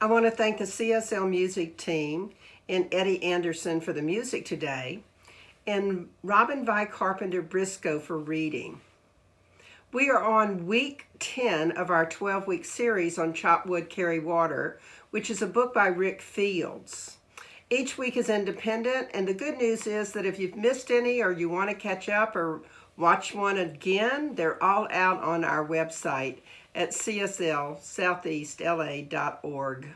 I want to thank the CSL music team and Eddie Anderson for the music today, and Robin Vi Carpenter Briscoe for reading. We are on week 10 of our 12-week series on Chop Wood, Carry Water, which is a book by Rick Fields. Each week is independent, and the good news is that if you've missed any or you want to catch up or watch one again, they're all out on our website at cslsoutheastla.org.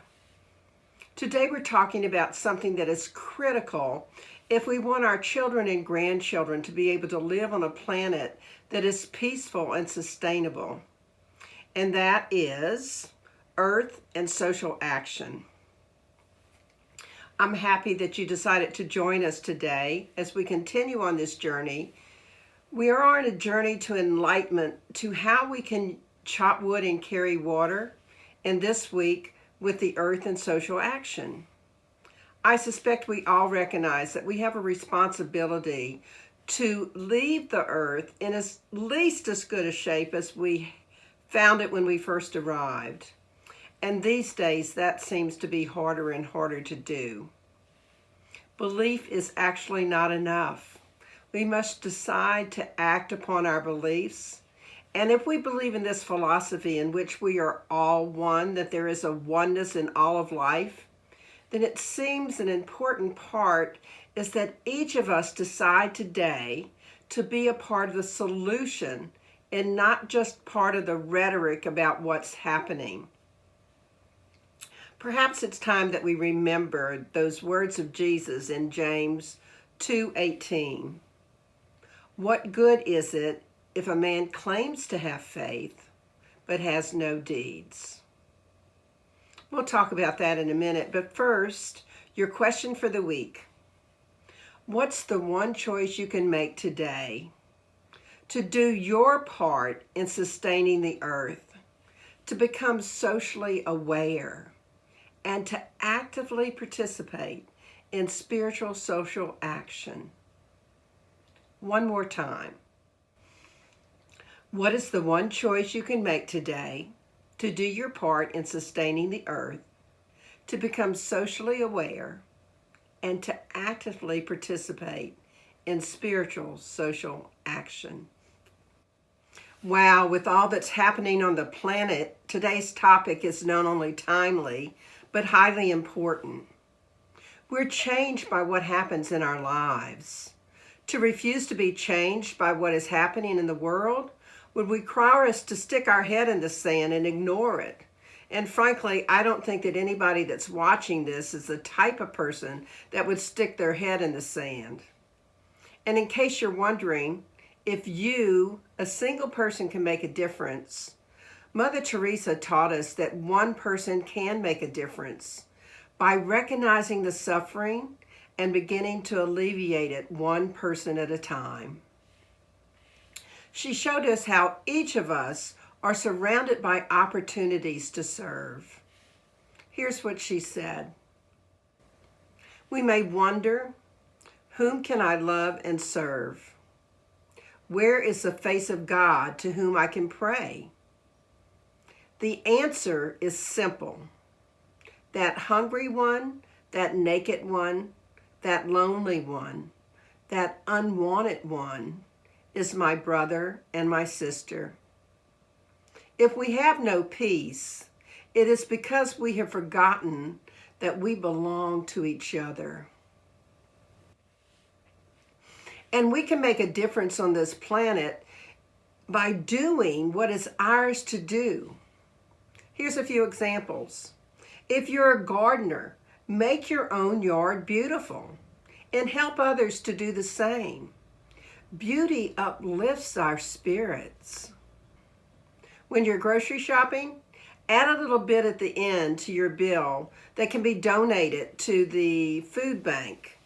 Today we're talking about something that is critical if we want our children and grandchildren to be able to live on a planet that is peaceful and sustainable, and that is Earth and social action. I'm happy that you decided to join us today as we continue on this journey. We are on a journey to enlightenment to how we can chop wood and carry water, and this week with the earth and social action. I suspect we all recognize that we have a responsibility to leave the earth in at least as good a shape as we found it when we first arrived. And these days that seems to be harder and harder to do. Belief is actually not enough. We must decide to act upon our beliefs. And if we believe in this philosophy in which we are all one, that there is a oneness in all of life, then it seems an important part is that each of us decide today to be a part of the solution and not just part of the rhetoric about what's happening. Perhaps it's time that we remember those words of Jesus in James 2:18. What good is it if a man claims to have faith but has no deeds? We'll talk about that in a minute, but first, your question for the week. What's the one choice you can make today to do your part in sustaining the earth, to become socially aware, and to actively participate in spiritual social action? One more time. What is the one choice you can make today to do your part in sustaining the earth, to become socially aware, and to actively participate in spiritual social action? Wow, with all that's happening on the planet, today's topic is not only timely, but highly important. We're changed by what happens in our lives. To refuse to be changed by what is happening in the world would require us to stick our head in the sand and ignore it. And frankly, I don't think that anybody that's watching this is the type of person that would stick their head in the sand. And in case you're wondering if you, a single person, can make a difference, Mother Teresa taught us that one person can make a difference by recognizing the suffering and beginning to alleviate it one person at a time. She showed us how each of us are surrounded by opportunities to serve. Here's what she said. We may wonder, whom can I love and serve? Where is the face of God to whom I can pray? The answer is simple. That hungry one, that naked one, that lonely one, that unwanted one is my brother and my sister. If we have no peace, it is because we have forgotten that we belong to each other. And we can make a difference on this planet by doing what is ours to do. Here's a few examples. If you're a gardener, make your own yard beautiful and help others to do the same. Beauty uplifts our spirits. When you're grocery shopping, add a little bit at the end to your bill that can be donated to the food bank.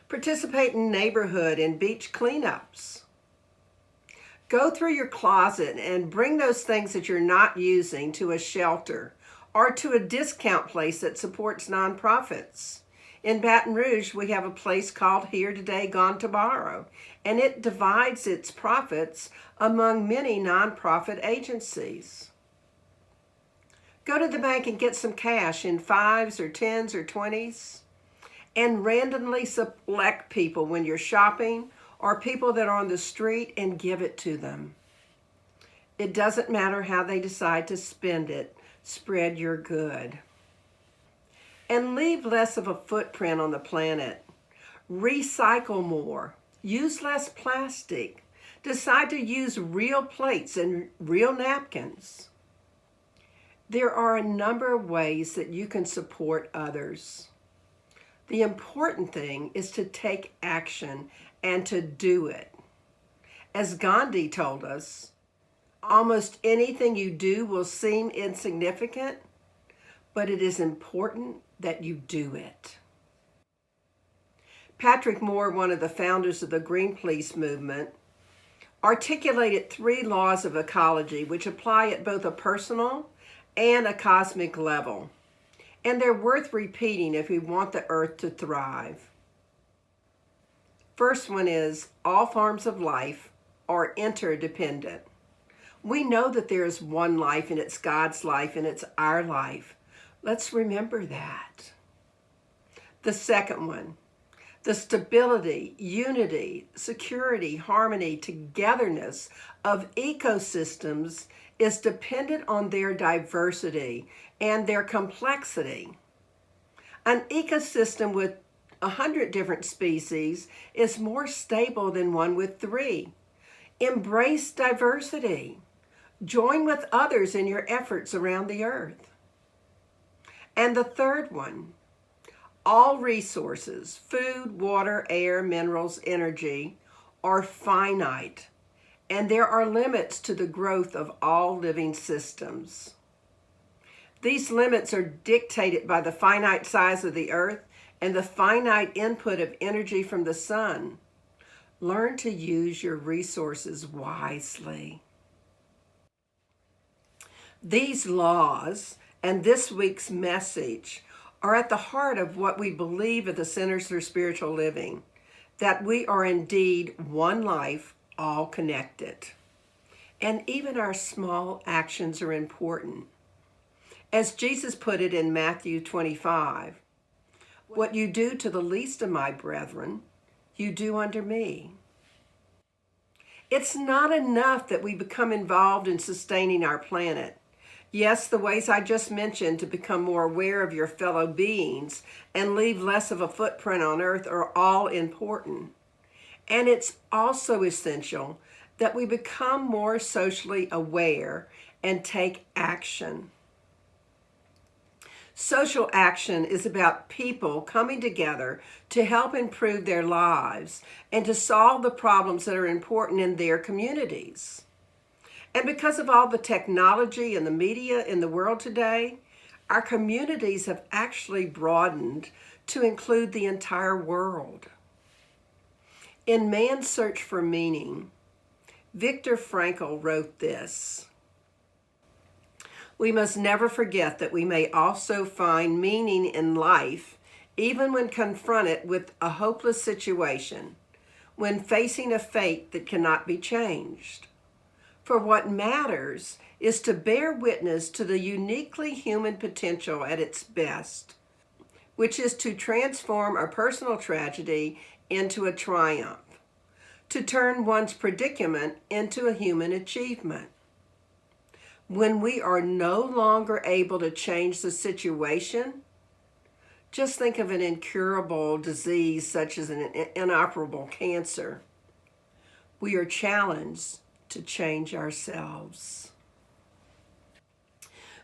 Participate in neighborhood and beach cleanups. Go through your closet and bring those things that you're not using to a shelter or to a discount place that supports nonprofits. In Baton Rouge, we have a place called Here Today, Gone Tomorrow, and it divides its profits among many nonprofit agencies. Go to the bank and get some cash in 5s or 10s or 20s, and randomly select people when you're shopping or people that are on the street and give it to them. It doesn't matter how they decide to spend it. Spread your good. And leave less of a footprint on the planet. Recycle more. Use less plastic. Decide to use real plates and real napkins. There are a number of ways that you can support others. The important thing is to take action and to do it. As Gandhi told us, almost anything you do will seem insignificant, but it is important that you do it. Patrick Moore, one of the founders of the Greenpeace movement, articulated 3 laws of ecology which apply at both a personal and a cosmic level. And they're worth repeating if we want the earth to thrive. First one is, all forms of life are interdependent. We know that there is one life, and it's God's life, and it's our life. Let's remember that. The second one, the stability, unity, security, harmony, togetherness of ecosystems is dependent on their diversity and their complexity. An ecosystem with 100 different species is more stable than one with 3. Embrace diversity. Join with others in your efforts around the earth. And the third one, all resources, food, water, air, minerals, energy, are finite, and there are limits to the growth of all living systems. These limits are dictated by the finite size of the earth and the finite input of energy from the sun. Learn to use your resources wisely. These laws and this week's message are at the heart of what we believe at the Centers for Spiritual Living, that we are indeed one life, all connected. And even our small actions are important. As Jesus put it in Matthew 25, what you do to the least of my brethren, you do unto me. It's not enough that we become involved in sustaining our planet. Yes, the ways I just mentioned to become more aware of your fellow beings and leave less of a footprint on earth are all important. And it's also essential that we become more socially aware and take action. Social action is about people coming together to help improve their lives and to solve the problems that are important in their communities. And because of all the technology and the media in the world today, our communities have actually broadened to include the entire world. In Man's Search for Meaning, Viktor Frankl wrote this: we must never forget that we may also find meaning in life even when confronted with a hopeless situation, when facing a fate that cannot be changed. For what matters is to bear witness to the uniquely human potential at its best, which is to transform a personal tragedy into a triumph, to turn one's predicament into a human achievement. When we are no longer able to change the situation, just think of an incurable disease such as an inoperable cancer. We are challenged to change ourselves.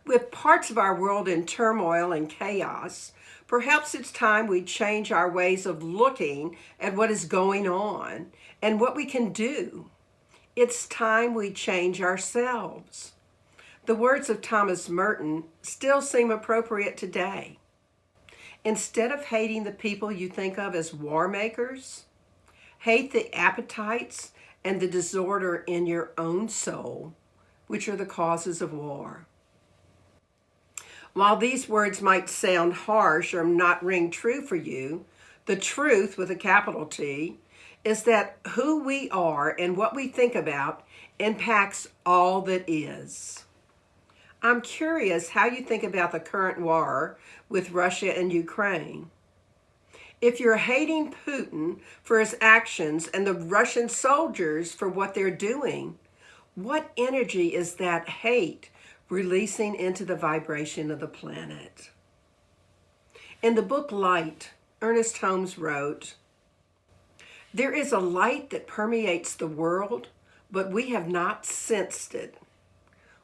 With parts of our world in turmoil and chaos, perhaps it's time we change our ways of looking at what is going on and what we can do. It's time we change ourselves. The words of Thomas Merton still seem appropriate today. Instead of hating the people you think of as war makers, hate the appetites and the disorder in your own soul, which are the causes of war. While these words might sound harsh or not ring true for you, the truth, with a capital T, is that who we are and what we think about impacts all that is. I'm curious how you think about the current war with Russia and Ukraine. If you're hating Putin for his actions and the Russian soldiers for what they're doing, what energy is that hate releasing into the vibration of the planet? In the book Light, Ernest Holmes wrote, "There is a light that permeates the world, but we have not sensed it.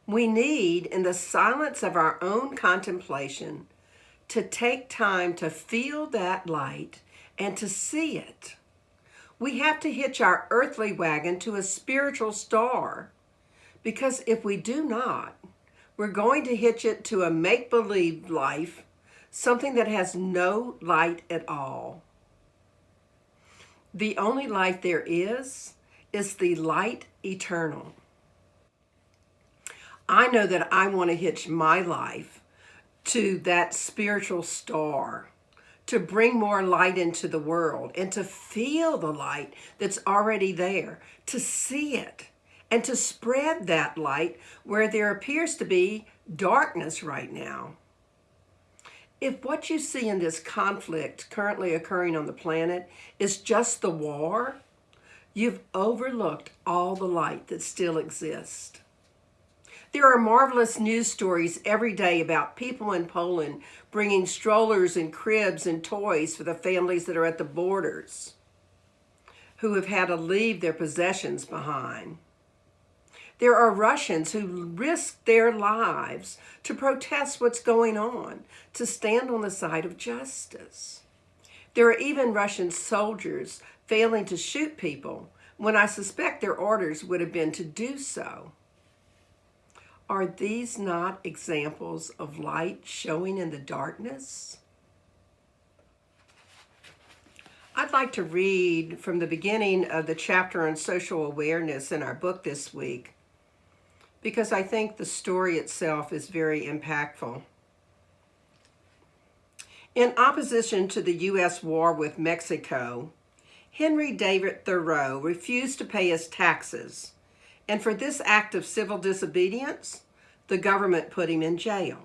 We need, in the silence of our own contemplation, to take time to feel that light and to see it. We have to hitch our earthly wagon to a spiritual star, because if we do not, we're going to hitch it to a make-believe life, something that has no light at all. The only light there is the light eternal." I know that I want to hitch my life to that spiritual star, to bring more light into the world and to feel the light that's already there, to see it and to spread that light where there appears to be darkness right now. If what you see in this conflict currently occurring on the planet is just the war, you've overlooked all the light that still exists. There are marvelous news stories every day about people in Poland bringing strollers and cribs and toys for the families that are at the borders, who have had to leave their possessions behind. There are Russians who risk their lives to protest what's going on, to stand on the side of justice. There are even Russian soldiers failing to shoot people when I suspect their orders would have been to do so. Are these not examples of light showing in the darkness? I'd like to read from the beginning of the chapter on social awareness in our book this week, because I think the story itself is very impactful. In opposition to the U.S. war with Mexico, Henry David Thoreau refused to pay his taxes, and for this act of civil disobedience, the government put him in jail.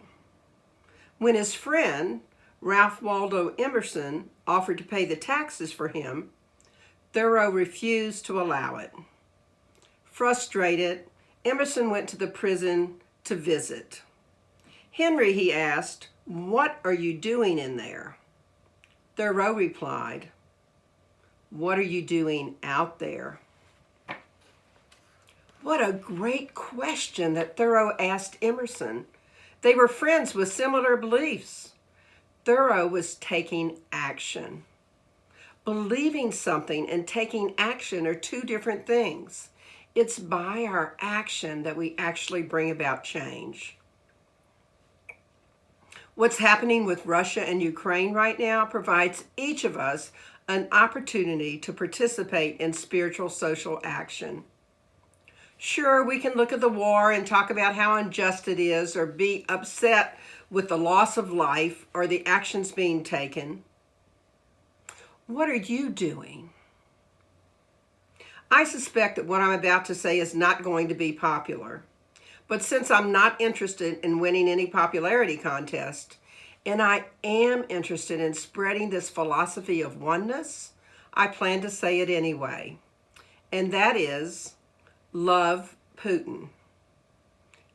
When his friend, Ralph Waldo Emerson, offered to pay the taxes for him, Thoreau refused to allow it. Frustrated, Emerson went to the prison to visit. "Henry," he asked, "what are you doing in there?" Thoreau replied, "What are you doing out there?" What a great question that Thoreau asked Emerson. They were friends with similar beliefs. Thoreau was taking action. Believing something and taking action are two different things. It's by our action that we actually bring about change. What's happening with Russia and Ukraine right now provides each of us an opportunity to participate in spiritual social action. Sure, we can look at the war and talk about how unjust it is, or be upset with the loss of life or the actions being taken. What are you doing? I suspect that what I'm about to say is not going to be popular. But since I'm not interested in winning any popularity contest, and I am interested in spreading this philosophy of oneness, I plan to say it anyway. And that is, love Putin.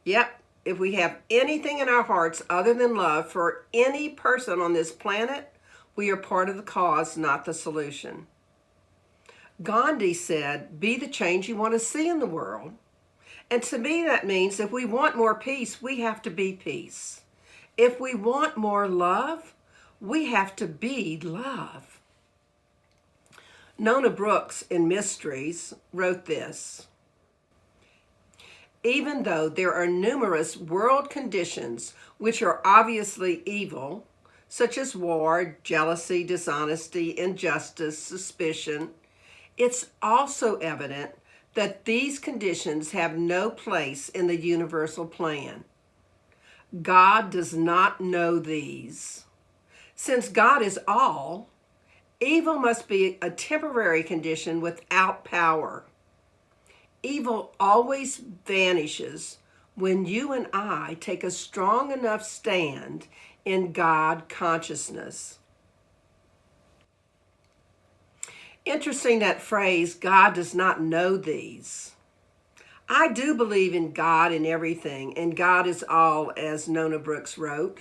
Yep, if we have anything in our hearts other than love for any person on this planet, we are part of the cause, not the solution. Gandhi said, "Be the change you want to see in the world." And to me, that means if we want more peace, we have to be peace. If we want more love, we have to be love. Nona Brooks in Mysteries wrote this: "Even though there are numerous world conditions which are obviously evil, such as war, jealousy, dishonesty, injustice, suspicion, it's also evident that these conditions have no place in the universal plan. God does not know these. Since God is all, evil must be a temporary condition without power. Evil always vanishes when you and I take a strong enough stand in God consciousness. Interesting, that phrase, God does not know these. I do believe in God in everything, and God is all, as Nona Brooks wrote.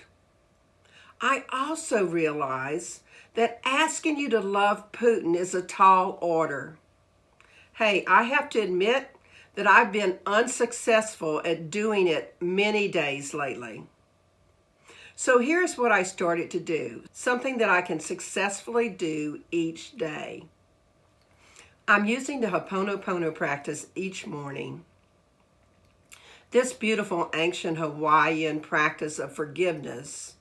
I also realize that asking you to love Putin is a tall order. Hey, I have to admit that I've been unsuccessful at doing it many days lately. So here's what I started to do, something that I can successfully do each day. I'm using the Hopono practice each morning. This beautiful ancient Hawaiian practice of forgiveness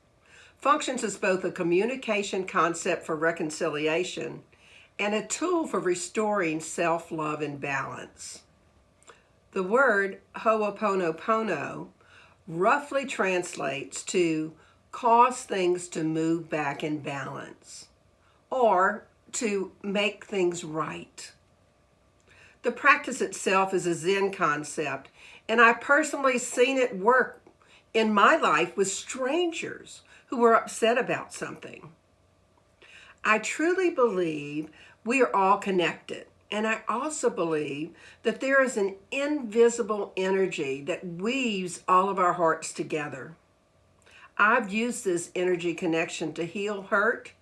functions as both a communication concept for reconciliation and a tool for restoring self-love and balance. The word Ho'oponopono roughly translates to cause things to move back in balance, or to make things right. The practice itself is a Zen concept, and I personally seen it work in my life with strangers who were upset about something. I truly believe we are all connected, and I also believe that there is an invisible energy that weaves all of our hearts together. I've used this energy connection to heal hurt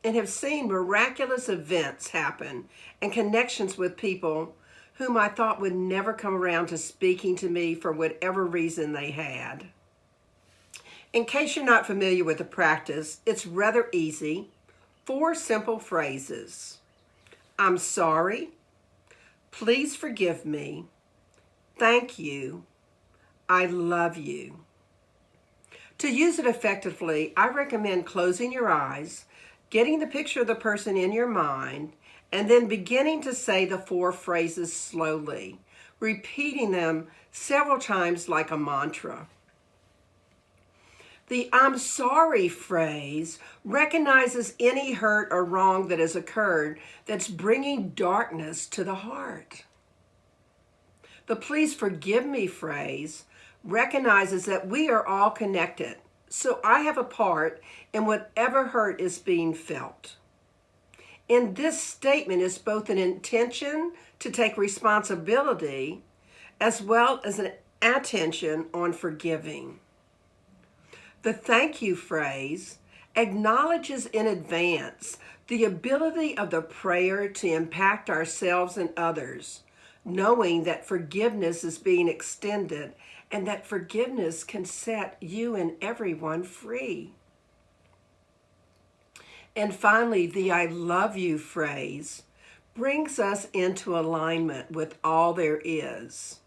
and have seen miraculous events happen and connections with people whom I thought would never come around to speaking to me for whatever reason they had. In case you're not familiar with the practice, it's rather easy. 4 simple phrases. I'm sorry. Please forgive me. Thank you. I love you. To use it effectively, I recommend closing your eyes, getting the picture of the person in your mind, and then beginning to say the 4 phrases slowly, repeating them several times like a mantra. The I'm sorry phrase recognizes any hurt or wrong that has occurred that's bringing darkness to the heart. The please forgive me phrase recognizes that we are all connected, so I have a part in whatever hurt is being felt. In this statement is both an intention to take responsibility as well as an attention on forgiving. The thank you phrase acknowledges in advance the ability of the prayer to impact ourselves and others, knowing that forgiveness is being extended and that forgiveness can set you and everyone free. And finally, the I love you phrase brings us into alignment with all there is,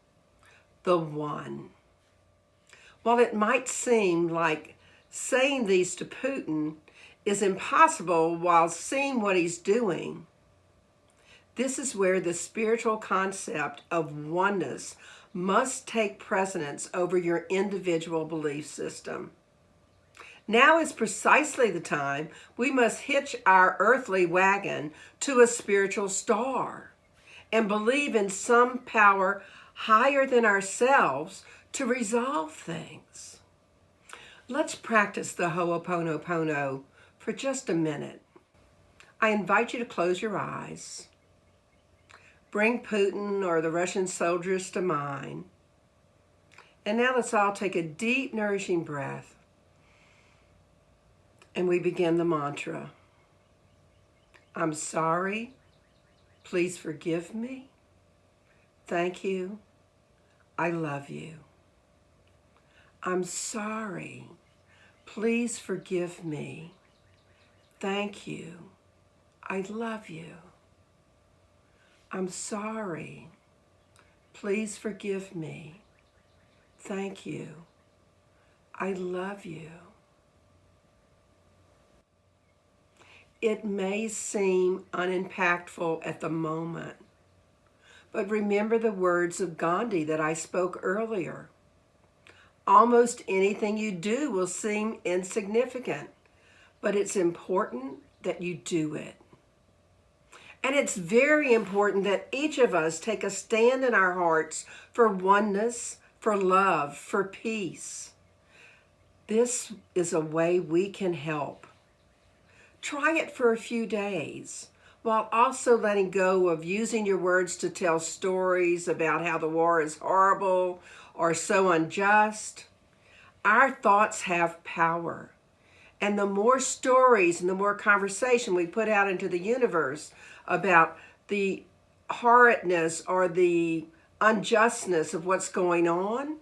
the one. While it might seem like saying these to Putin is impossible while seeing what he's doing, this is where the spiritual concept of oneness must take precedence over your individual belief system. Now is precisely the time we must hitch our earthly wagon to a spiritual star and believe in some power higher than ourselves to resolve things. Let's practice the Ho'oponopono for just a minute. I invite you to close your eyes. Bring Putin or the Russian soldiers to mind. And now let's all take a deep, nourishing breath. And we begin the mantra. I'm sorry. Please forgive me. Thank you. I love you. I'm sorry. Please forgive me. Thank you. I love you. I'm sorry. Please forgive me. Thank you. I love you. It may seem unimpactful at the moment, but remember the words of Gandhi that I spoke earlier. Almost anything you do will seem insignificant, but it's important that you do it. And it's very important that each of us take a stand in our hearts for oneness, for love, for peace. This is a way we can help. Try it for a few days, while also letting go of using your words to tell stories about how the war is horrible or so unjust. Our thoughts have power. And the more stories and the more conversation we put out into the universe about the horridness or the unjustness of what's going on,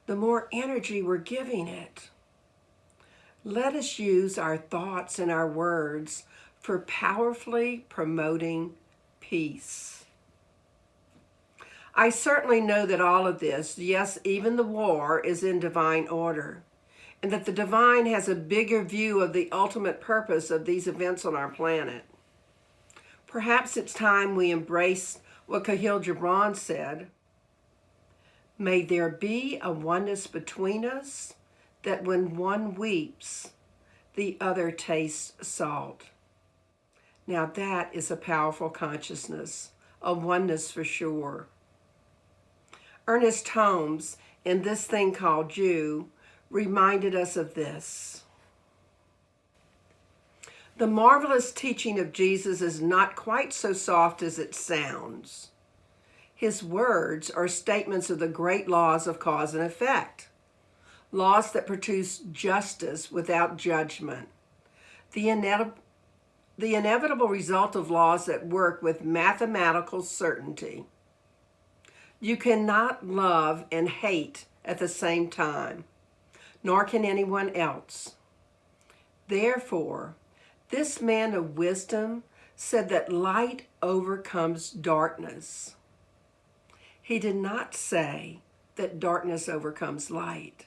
the more energy we're giving it. Let us use our thoughts and our words for powerfully promoting peace. I certainly know that all of this, yes, even the war, is in divine order, and that the divine has a bigger view of the ultimate purpose of these events on our planet. Perhaps it's time we embrace what Khalil Gibran said, "May there be a oneness between us, that when one weeps, the other tastes salt." Now that is a powerful consciousness, a oneness for sure. Ernest Holmes, in This Thing Called You, reminded us of this. The marvelous teaching of Jesus is not quite so soft as it sounds. His words are statements of the great laws of cause and effect, laws that produce justice without judgment, the inevitable result of laws that work with mathematical certainty. You cannot love and hate at the same time, nor can anyone else. Therefore, this man of wisdom said that light overcomes darkness. He did not say that darkness overcomes light.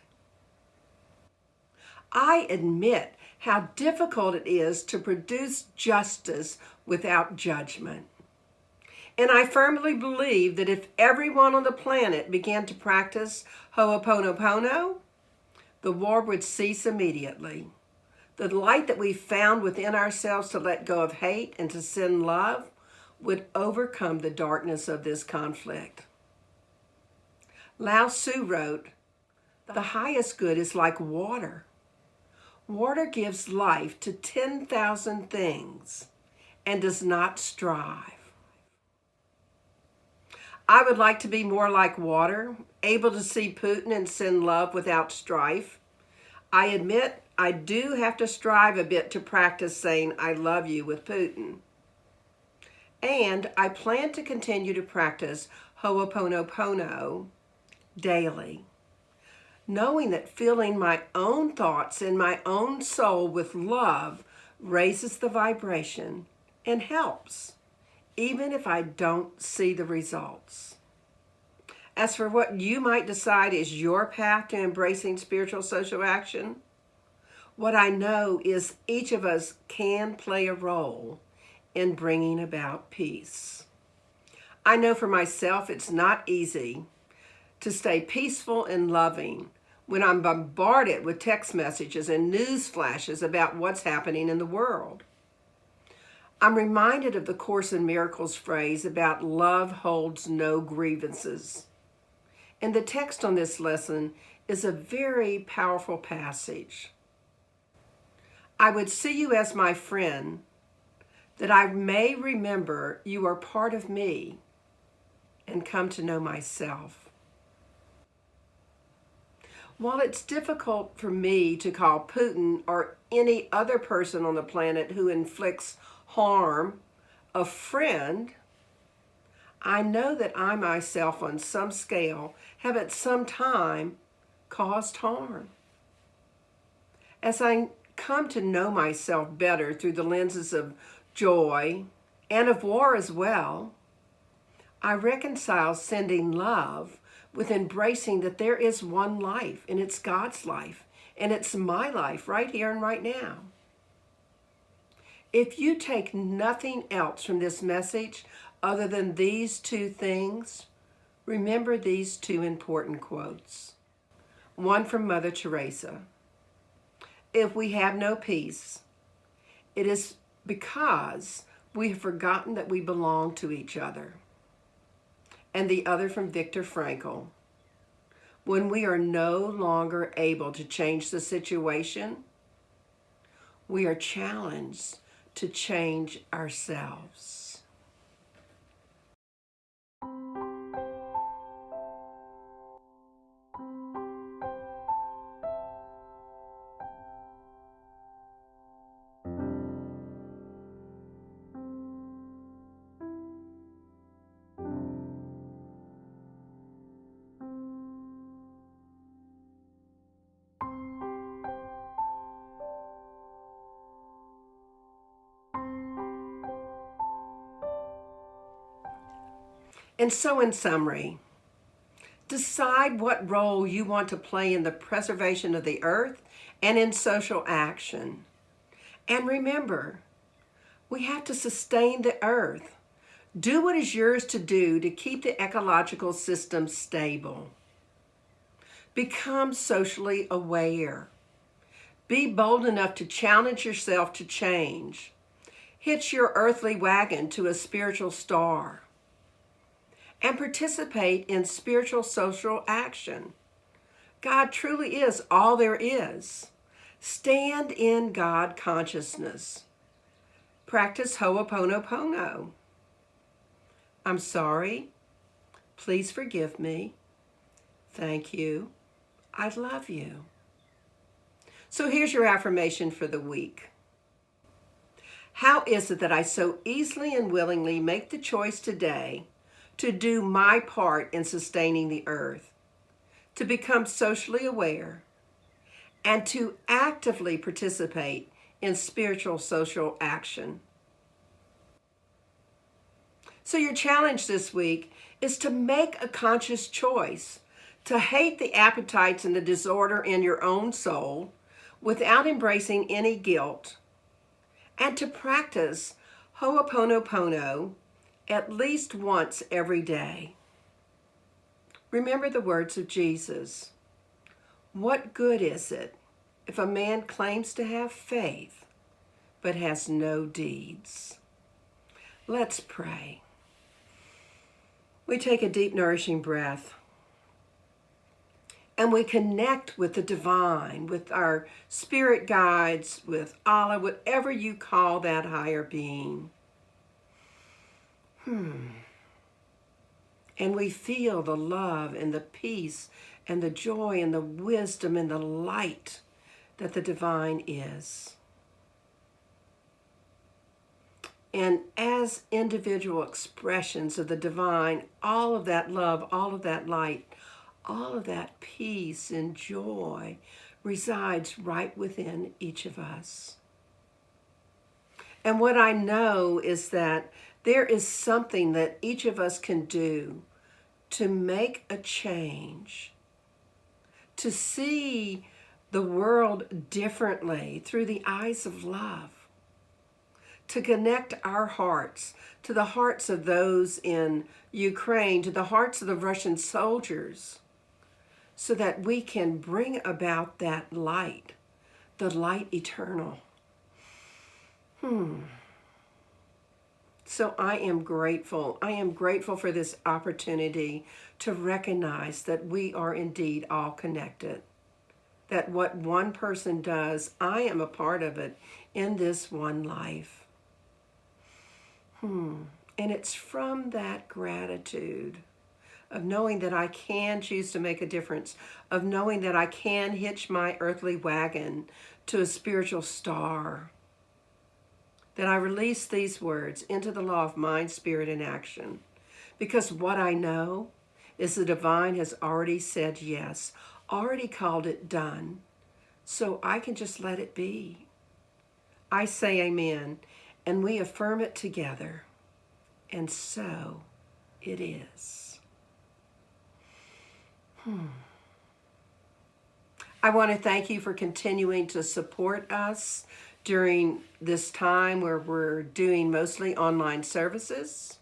I admit how difficult it is to produce justice without judgment. And I firmly believe that if everyone on the planet began to practice Hopono, the war would cease immediately. The light that we found within ourselves to let go of hate and to send love would overcome the darkness of this conflict. Lao Tzu wrote, "The highest good is like water. Water gives life to 10,000 things and does not strive." I would like to be more like water, able to see Putin and send love without strife. I admit I do have to strive a bit to practice saying I love you with Putin. And I plan to continue to practice Ho'oponopono daily, knowing that filling my own thoughts and my own soul with love raises the vibration and helps, even if I don't see the results. As for what you might decide is your path to embracing spiritual social action, what I know is each of us can play a role in bringing about peace. I know for myself it's not easy to stay peaceful and loving when I'm bombarded with text messages and news flashes about what's happening in the world. I'm reminded of the Course in Miracles phrase about love holds no grievances. And the text on this lesson is a very powerful passage. I would see you as my friend, that I may remember you are part of me and come to know myself. While it's difficult for me to call Putin or any other person on the planet who inflicts harm a friend, I know that I myself on some scale have at some time caused harm. As I come to know myself better through the lenses of joy and of war as well, I reconcile sending love with embracing that there is one life, and it's God's life, and it's my life right here and right now. If you take nothing else from this message other than these two things, remember these two important quotes. One from Mother Teresa. If we have no peace, it is because we have forgotten that we belong to each other. And the other from Viktor Frankl. when we are no longer able to change the situation, we are challenged to change ourselves. And so, in summary, decide what role you want to play in the preservation of the earth and in social action. And remember, we have to sustain the earth. Do what is yours to do to keep the ecological system stable. Become socially aware. Be bold enough to challenge yourself to change. Hitch your earthly wagon to a spiritual star. And participate in spiritual social action. God truly is all there is. Stand in God consciousness. Practice Hopono. I'm sorry. Please forgive me. Thank you. I love you. So here's your affirmation for the week. How is it that I so easily and willingly make the choice today to do my part in sustaining the earth, to become socially aware, and to actively participate in spiritual social action? So your challenge this week is to make a conscious choice to hate the appetites and the disorder in your own soul without embracing any guilt, and to practice Ho'oponopono at least once every day. Remember the words of Jesus. What good is it if a man claims to have faith but has no deeds? Let's pray. We take a deep, nourishing breath, and we connect with the divine, with our spirit guides, with Allah, whatever you call that higher being. And we feel the love and the peace and the joy and the wisdom and the light that the divine is. And as individual expressions of the divine, all of that love, all of that light, all of that peace and joy resides right within each of us. And what I know is that there is something that each of us can do to make a change, to see the world differently through the eyes of love, to connect our hearts to the hearts of those in Ukraine, to the hearts of the Russian soldiers, so that we can bring about that light, the light eternal. So I am grateful. I am grateful for this opportunity to recognize that we are indeed all connected. That what one person does, I am a part of it in this one life. And it's from that gratitude of knowing that I can choose to make a difference, of knowing that I can hitch my earthly wagon to a spiritual star, that I release these words into the law of mind, spirit, and action. Because what I know is the divine has already said yes, already called it done. So I can just let it be. I say amen, and we affirm it together. And so it is. I want to thank you for continuing to support us during this time where we're doing mostly online services.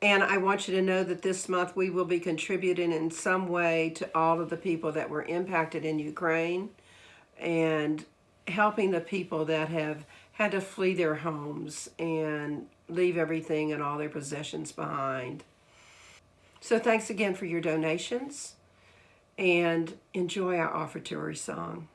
And I want you to know that this month we will be contributing in some way to all of the people that were impacted in Ukraine and helping the people that have had to flee their homes and leave everything and all their possessions behind. So thanks again for your donations. and enjoy our offertory song.